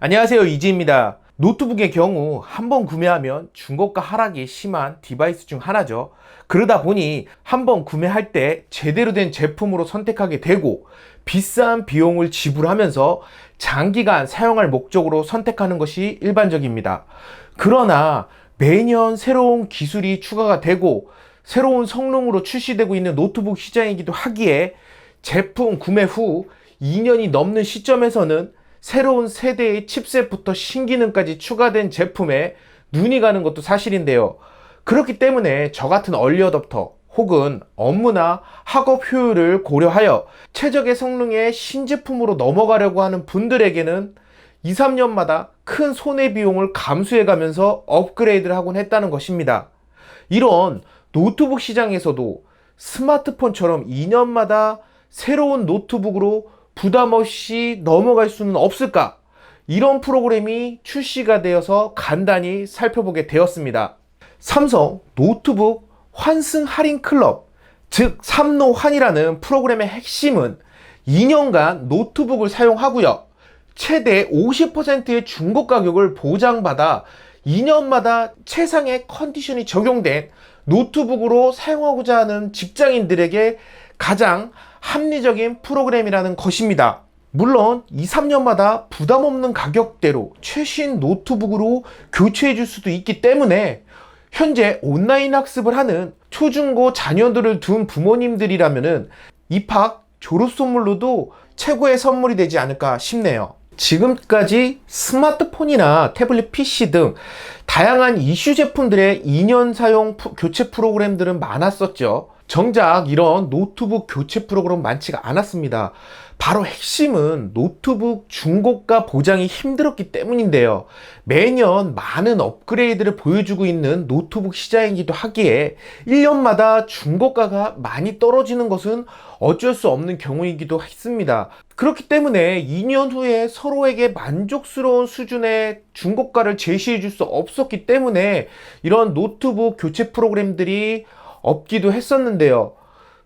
안녕하세요, 이지입니다. 노트북의 경우 한번 구매하면 중고가 하락이 심한 디바이스 중 하나죠. 그러다 보니 한번 구매할 때 제대로 된 제품으로 선택하게 되고 비싼 비용을 지불하면서 장기간 사용할 목적으로 선택하는 것이 일반적입니다. 그러나 매년 새로운 기술이 추가가 되고 새로운 성능으로 출시되고 있는 노트북 시장이기도 하기에 제품 구매 후 2년이 넘는 시점에서는 새로운 세대의 칩셋부터 신기능까지 추가된 제품에 눈이 가는 것도 사실인데요. 그렇기 때문에 저 같은 얼리어답터 혹은 업무나 학업 효율을 고려하여 최적의 성능의 신제품으로 넘어가려고 하는 분들에게는 2, 3년마다 큰 손해비용을 감수해가면서 업그레이드를 하곤 했다는 것입니다. 이런 노트북 시장에서도 스마트폰처럼 2년마다 새로운 노트북으로 부담 없이 넘어갈 수는 없을까? 이런 프로그램이 출시가 되어서 간단히 살펴보게 되었습니다. 삼성 노트북 환승 할인 클럽, 즉 삼노환이라는 프로그램의 핵심은 2년간 노트북을 사용하고요. 최대 50%의 중고 가격을 보장받아 2년마다 최상의 컨디션이 적용된 노트북으로 사용하고자 하는 직장인들에게 가장 합리적인 프로그램이라는 것입니다. 물론 2, 3년마다 부담 없는 가격대로 최신 노트북으로 교체해 줄 수도 있기 때문에 현재 온라인 학습을 하는 초중고 자녀들을 둔 부모님들이라면 입학 졸업 선물로도 최고의 선물이 되지 않을까 싶네요. 지금까지 스마트폰이나 태블릿 PC 등 다양한 이슈 제품들의 2년 사용 교체 프로그램들은 많았었죠. 정작 이런 노트북 교체 프로그램 많지가 않았습니다. 바로 핵심은 노트북 중고가 보장이 힘들었기 때문인데요. 매년 많은 업그레이드를 보여주고 있는 노트북 시장이기도 하기에 1년마다 중고가가 많이 떨어지는 것은 어쩔 수 없는 경우이기도 했습니다. 그렇기 때문에 2년 후에 서로에게 만족스러운 수준의 중고가를 제시해 줄 수 없었기 때문에 이런 노트북 교체 프로그램들이 없기도 했었는데요.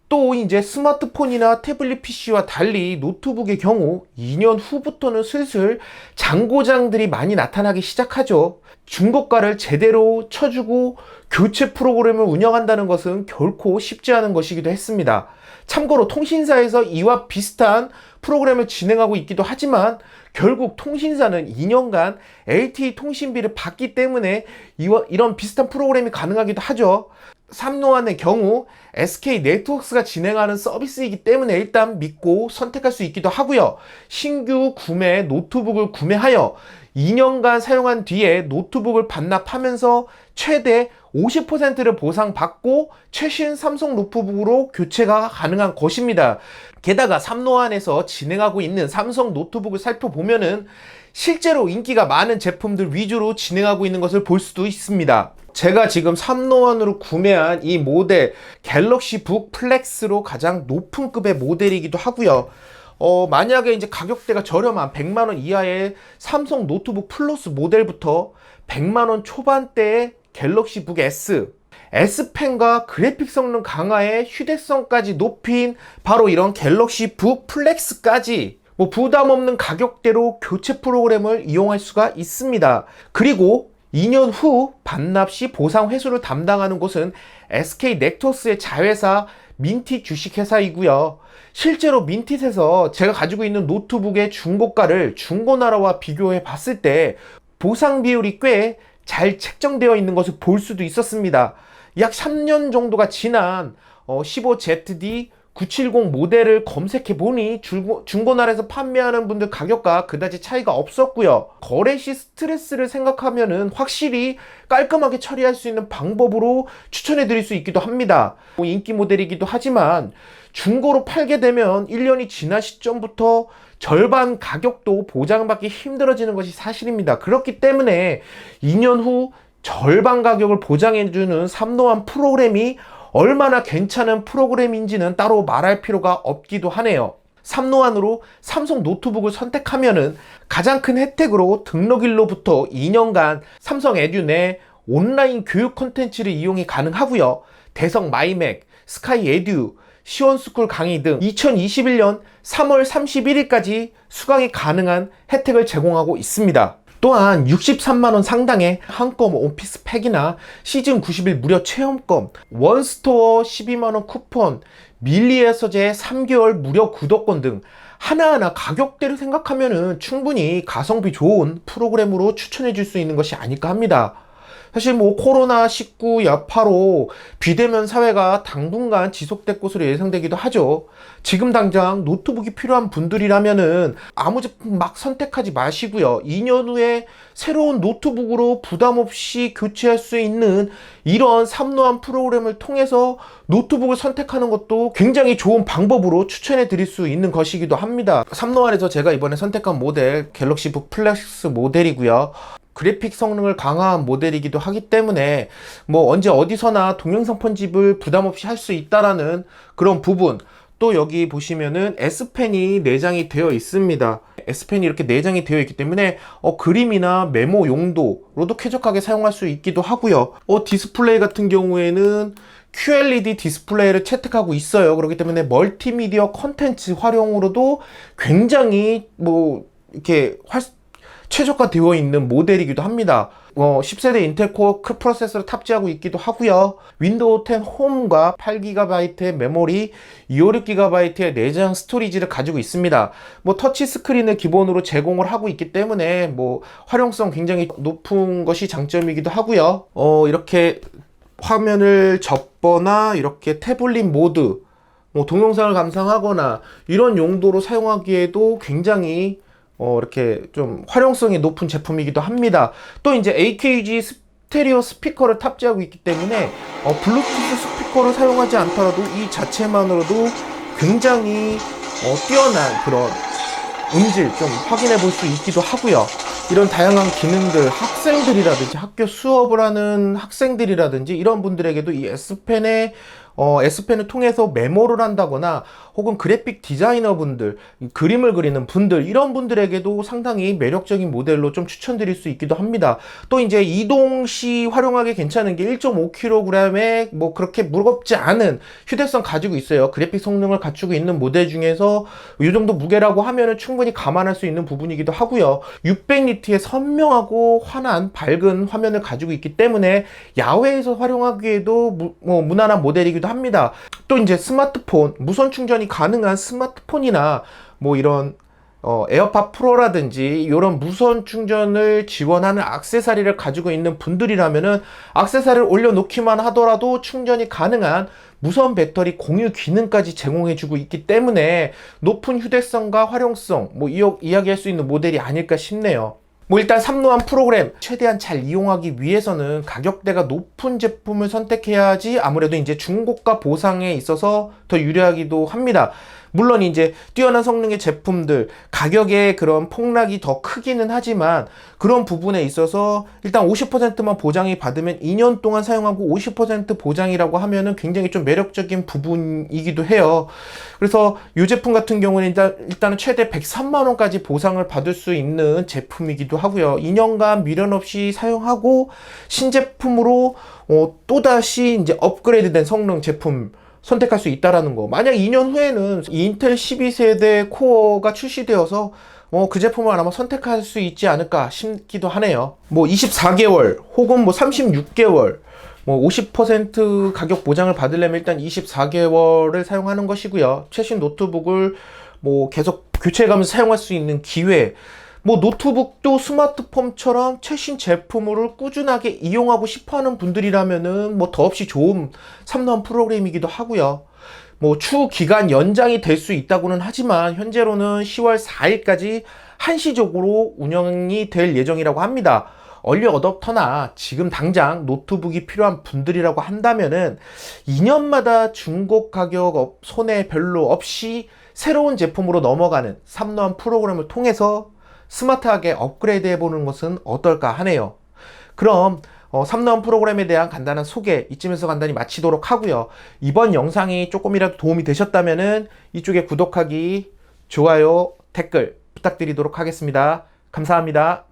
또 이제 스마트폰이나 태블릿 PC와 달리 노트북의 경우 2년 후부터는 슬슬 장고장들이 많이 나타나기 시작하죠. 중고가를 제대로 쳐주고 교체 프로그램을 운영한다는 것은 결코 쉽지 않은 것이기도 했습니다. 참고로 통신사에서 이와 비슷한 프로그램을 진행하고 있기도 하지만 결국 통신사는 2년간 LTE 통신비를 받기 때문에 이런 비슷한 프로그램이 가능하기도 하죠. 삼노환의 경우 SK 네트워크스가 진행하는 서비스이기 때문에 일단 믿고 선택할 수 있기도 하고요. 신규 구매 노트북을 구매하여 2년간 사용한 뒤에 노트북을 반납하면서 최대 50%를 보상받고 최신 삼성 노트북으로 교체가 가능한 것입니다. 게다가 삼노환에서 진행하고 있는 삼성 노트북을 살펴보면은 실제로 인기가 많은 제품들 위주로 진행하고 있는 것을 볼 수도 있습니다. 제가 지금 삼노환으로 구매한 이 모델 갤럭시 북 플렉스로 가장 높은 급의 모델이기도 하고요. 만약에 이제 가격대가 저렴한 100만원 이하의 삼성 노트북 플러스 모델부터 100만원 초반대의 갤럭시 북 S, S펜과 그래픽 성능 강화의 휴대성까지 높인 바로 이런 갤럭시 북 플렉스까지 부담 없는 가격대로 교체 프로그램을 이용할 수가 있습니다. 그리고 2년 후 반납 시 보상 회수를 담당하는 곳은 SK 네트워크스의 자회사 민티 주식회사이고요. 실제로 민티에서 제가 가지고 있는 노트북의 중고가를 중고나라와 비교해 봤을 때 보상 비율이 꽤 잘 책정되어 있는 것을 볼 수도 있었습니다. 약 3년 정도가 지난 15ZD 970 모델을 검색해 보니 중고나라에서 판매하는 분들 가격과 그다지 차이가 없었고요. 거래 시 스트레스를 생각하면은 확실히 깔끔하게 처리할 수 있는 방법으로 추천해 드릴 수 있기도 합니다. 인기 모델이기도 하지만 중고로 팔게 되면 1년이 지난 시점부터 절반 가격도 보장받기 힘들어지는 것이 사실입니다. 그렇기 때문에 2년 후 절반 가격을 보장해주는 삼노환 프로그램이 얼마나 괜찮은 프로그램인지는 따로 말할 필요가 없기도 하네요. 삼노환으로 삼성 노트북을 선택하면은 가장 큰 혜택으로 등록일로부터 2년간 삼성 에듀 내 온라인 교육 콘텐츠를 이용이 가능하고요. 대성 마이맥, 스카이 에듀, 시원스쿨 강의 등 2021년 3월 31일까지 수강이 가능한 혜택을 제공하고 있습니다. 또한 63만원 상당의 한꺼 오피스 팩이나 시즌 90일 무료 체험권, 원스토어 12만원 쿠폰, 밀리의 서재 3개월 무료 구독권 등 하나하나 가격대를 생각하면은 충분히 가성비 좋은 프로그램으로 추천해 줄 수 있는 것이 아닐까 합니다. 사실 뭐 코로나19 여파로 비대면 사회가 당분간 지속될 것으로 예상되기도 하죠. 지금 당장 노트북이 필요한 분들이라면은 아무 제품 막 선택하지 마시고요. 2년 후에 새로운 노트북으로 부담 없이 교체할 수 있는 이런 삼노한 프로그램을 통해서 노트북을 선택하는 것도 굉장히 좋은 방법으로 추천해 드릴 수 있는 것이기도 합니다. 삼노안에서 제가 이번에 선택한 모델 갤럭시 북 플렉스 모델이고요. 그래픽 성능을 강화한 모델이기도 하기 때문에 뭐 언제 어디서나 동영상 편집을 부담 없이 할 수 있다라는 그런 부분, 또 여기 보시면은 S펜이 내장이 되어 있습니다. S펜이 이렇게 내장이 되어 있기 때문에 그림이나 메모 용도로도 쾌적하게 사용할 수 있기도 하고요. 디스플레이 같은 경우에는 QLED 디스플레이를 채택하고 있어요. 그렇기 때문에 멀티미디어 컨텐츠 활용으로도 굉장히 뭐 이렇게 최적화되어 있는 모델이기도 합니다. 10세대 인텔 코어 프로세서를 탑재하고 있기도 하고요. 윈도우 10 홈과 8GB의 메모리, 256GB의 내장 스토리지를 가지고 있습니다. 뭐 터치 스크린을 기본으로 제공을 하고 있기 때문에 뭐 활용성 굉장히 높은 것이 장점이기도 하고요. 이렇게 화면을 접거나 이렇게 태블릿 모드, 뭐 동영상을 감상하거나 이런 용도로 사용하기에도 굉장히 이렇게 좀 활용성이 높은 제품이기도 합니다. 또 이제 AKG 스테레오 스피커를 탑재하고 있기 때문에 블루투스 스피커를 사용하지 않더라도 이 자체만으로도 굉장히 뛰어난 그런 음질 좀 확인해 볼 수 있기도 하고요. 이런 다양한 기능들, 학생들이라든지 학교 수업을 하는 학생들이라든지 이런 분들에게도 이 S펜을 통해서 메모를 한다거나 혹은 그래픽 디자이너 분들, 그림을 그리는 분들, 이런 분들에게도 상당히 매력적인 모델로 좀 추천드릴 수 있기도 합니다. 또 이제 이동 시 활용하기 괜찮은 게 1.5kg에 뭐 그렇게 무겁지 않은 휴대성 가지고 있어요. 그래픽 성능을 갖추고 있는 모델 중에서 이 정도 무게라고 하면은 충분히 감안할 수 있는 부분이기도 하고요. 600니트의 선명하고 환한 밝은 화면을 가지고 있기 때문에 야외에서 활용하기에도 무난한 모델이기도 합니다. 또 이제 스마트폰, 무선 충전이 가능한 스마트폰이나 뭐 이런 에어팟 프로라든지 이런 무선 충전을 지원하는 액세서리를 가지고 있는 분들이라면은 액세서리를 올려놓기만 하더라도 충전이 가능한 무선 배터리 공유 기능까지 제공해주고 있기 때문에 높은 휴대성과 활용성 뭐 이야기할 수 있는 모델이 아닐까 싶네요. 뭐 일단 삼노한 프로그램 최대한 잘 이용하기 위해서는 가격대가 높은 제품을 선택해야지 아무래도 이제 중고가 보상에 있어서 더 유리하기도 합니다. 물론 이제 뛰어난 성능의 제품들 가격의 그런 폭락이 더 크기는 하지만 그런 부분에 있어서 일단 50%만 보장이 받으면 2년 동안 사용하고 50% 보장이라고 하면은 굉장히 좀 매력적인 부분이기도 해요. 그래서 이 제품 같은 경우는 일단은 최대 103만 원까지 보상을 받을 수 있는 제품이기도 하고요. 2년간 미련 없이 사용하고 신제품으로 또다시 이제 업그레이드된 성능 제품 선택할 수 있다라는 거. 만약 2년 후에는 인텔 12세대 코어가 출시되어서 그 제품을 아마 선택할 수 있지 않을까 싶기도 하네요. 뭐 24개월 혹은 뭐 36개월 뭐 50% 가격 보장을 받으려면 일단 24개월을 사용하는 것이고요. 최신 노트북을 뭐 계속 교체해가면서 사용할 수 있는 기회, 뭐 노트북도 스마트폰처럼 최신 제품을 꾸준하게 이용하고 싶어하는 분들이라면은 뭐 더없이 좋은 삼노한 프로그램이기도 하고요. 뭐 추후 기간 연장이 될 수 있다고는 하지만 현재로는 10월 4일까지 한시적으로 운영이 될 예정이라고 합니다. 얼리 어댑터나 지금 당장 노트북이 필요한 분들이라고 한다면은 2년마다 중고 가격 손해 별로 없이 새로운 제품으로 넘어가는 삼노한 프로그램을 통해서 스마트하게 업그레이드 해보는 것은 어떨까 하네요. 그럼 삼노한 프로그램에 대한 간단한 소개 이쯤에서 간단히 마치도록 하고요. 이번 영상이 조금이라도 도움이 되셨다면은 이쪽에 구독하기, 좋아요, 댓글 부탁드리도록 하겠습니다. 감사합니다.